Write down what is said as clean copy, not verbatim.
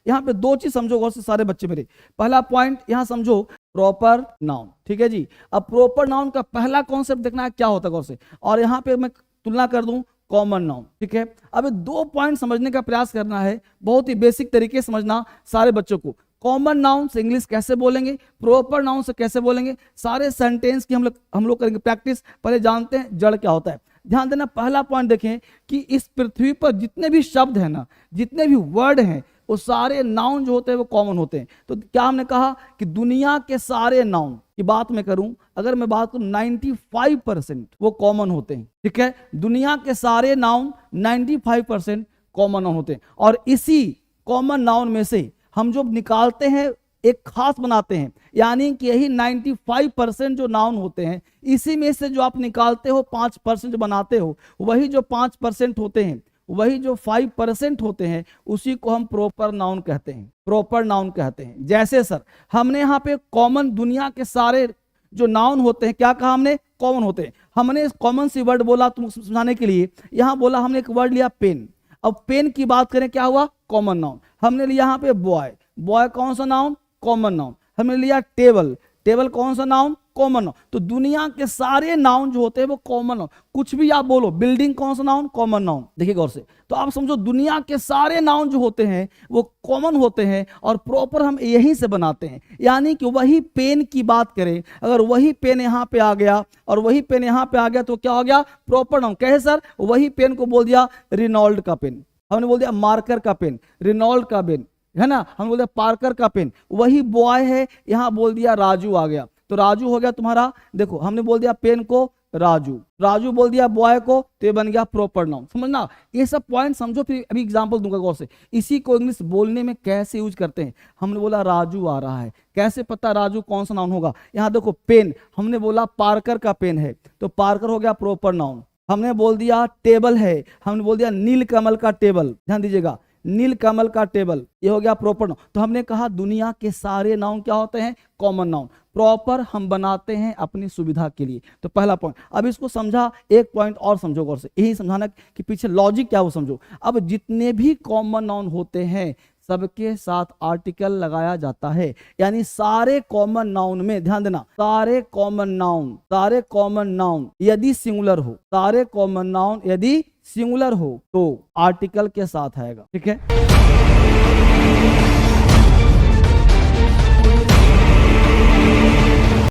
यहाँ पे दो चीज समझो गौर से सारे बच्चे मेरे। पहला पॉइंट यहाँ समझो, प्रॉपर नाउन, ठीक है जी। अब प्रॉपर नाउन का पहला कॉन्सेप्ट देखना है क्या होता है गौर से, और यहाँ पे मैं तुलना कर दूं कॉमन नाउन, ठीक है। अब दो पॉइंट समझने का प्रयास करना है, बहुत ही बेसिक तरीके से समझना सारे बच्चों को। कॉमन नाउन से इंग्लिश कैसे बोलेंगे, प्रॉपर नाउन से कैसे बोलेंगे, सारे सेंटेंस की हम लोग करेंगे प्रैक्टिस। पहले जानते हैं जड़ क्या होता है। ध्यान देना, पहला पॉइंट देखें कि इस पृथ्वी पर जितने भी शब्द हैं ना, जितने भी वर्ड हैं, वो सारे नाउन जो होते हैं वो कॉमन होते हैं। तो क्या हमने कहा कि दुनिया के सारे नाउन की बात मैं करूं, अगर मैं बात करूं 95% वो कॉमन होते हैं, ठीक है। दुनिया के सारे नाउन 95% कॉमन नाउन होते हैं, और इसी कॉमन नाउन में से हम जो निकालते हैं एक खास बनाते हैं, यानी कि यही 95% जो नाउन होते हैं, इसी में से जो आप निकालते हो 5% जो बनाते हो, वही जो 5% होते हैं, वही जो 5% होते हैं, उसी को हम प्रॉपर नाउन कहते हैं, प्रॉपर नाउन कहते हैं। जैसे सर हमने यहाँ पे कॉमन, दुनिया के सारे जो नाउन होते हैं, क्या कहा हमने, कॉमन होते हैं। हमने कॉमन सी वर्ड बोला तुमको समझाने के लिए, यहाँ बोला हमने एक वर्ड लिया पेन। अब पेन की बात करें, क्या हुआ, कॉमन नाउन। हमने लिया यहाँ पे बॉय, बॉय कौन सा नाउन, कॉमन नाउन। हमने लिया टेबल, टेबल कौन सा नाउन, कॉमन नाउन। तो दुनिया के सारे नाउन जो होते हैं वो कॉमन नाउन। कुछ भी आप बोलो, बिल्डिंग कौन सा नाउन, कॉमन नाउन। देखिए गौर से, तो आप समझो दुनिया के सारे नाउन जो होते हैं वो कॉमन होते हैं, और प्रॉपर हम यहीं से बनाते हैं। यानी कि वही पेन की बात करें, अगर वही पेन यहाँ पे आ गया और वही पेन यहाँ पे आ गया, तो क्या हो गया, प्रॉपर नाउन। कहे सर, वही पेन को बोल दिया रिनॉल्ड का पेन, हमने बोल दिया मार्कर का पेन, रिनॉल्ड का पेन, है ना, हम बोल दिया पार्कर का पेन। वही बॉय है, यहाँ बोल दिया राजू आ गया, तो राजू हो गया तुम्हारा। देखो हमने बोल दिया पेन को राजू, राजू बोल दिया बॉय को, तो ये बन गया प्रॉपर नाउन। समझना, ये सब पॉइंट समझो। फिर अभी एग्जांपल दूंगा गौर से, इसी को इंग्लिश बोलने में कैसे यूज करते हैं। हमने बोला राजू आ रहा है, कैसे पता राजू कौन सा नाउन होगा। यहाँ देखो पेन, हमने बोला पार्कर का पेन है, तो पार्कर हो गया प्रॉपर नाउन। हमने बोल दिया टेबल है, हमने बोल दिया नीलकमल का टेबल, ध्यान दीजिएगा, नीलकमल का टेबल, ये हो गया प्रॉपर नाउन। तो हमने कहा दुनिया के सारे नाउन क्या होते हैं, कॉमन नाउन। प्रॉपर हम बनाते हैं अपनी सुविधा के लिए। तो पहला पॉइंट, अब इसको समझा, एक पॉइंट और समझो गौर से, यही समझाना कि पीछे लॉजिक क्या वो समझो। अब जितने भी कॉमन नाउन होते हैं सबके साथ आर्टिकल लगाया जाता है, यानी सारे कॉमन नाउन में, ध्यान देना, सारे कॉमन नाउन यदि सिंगुलर हो, सारे कॉमन नाउन यदि सिंगुलर हो तो आर्टिकल के साथ आएगा, ठीक है।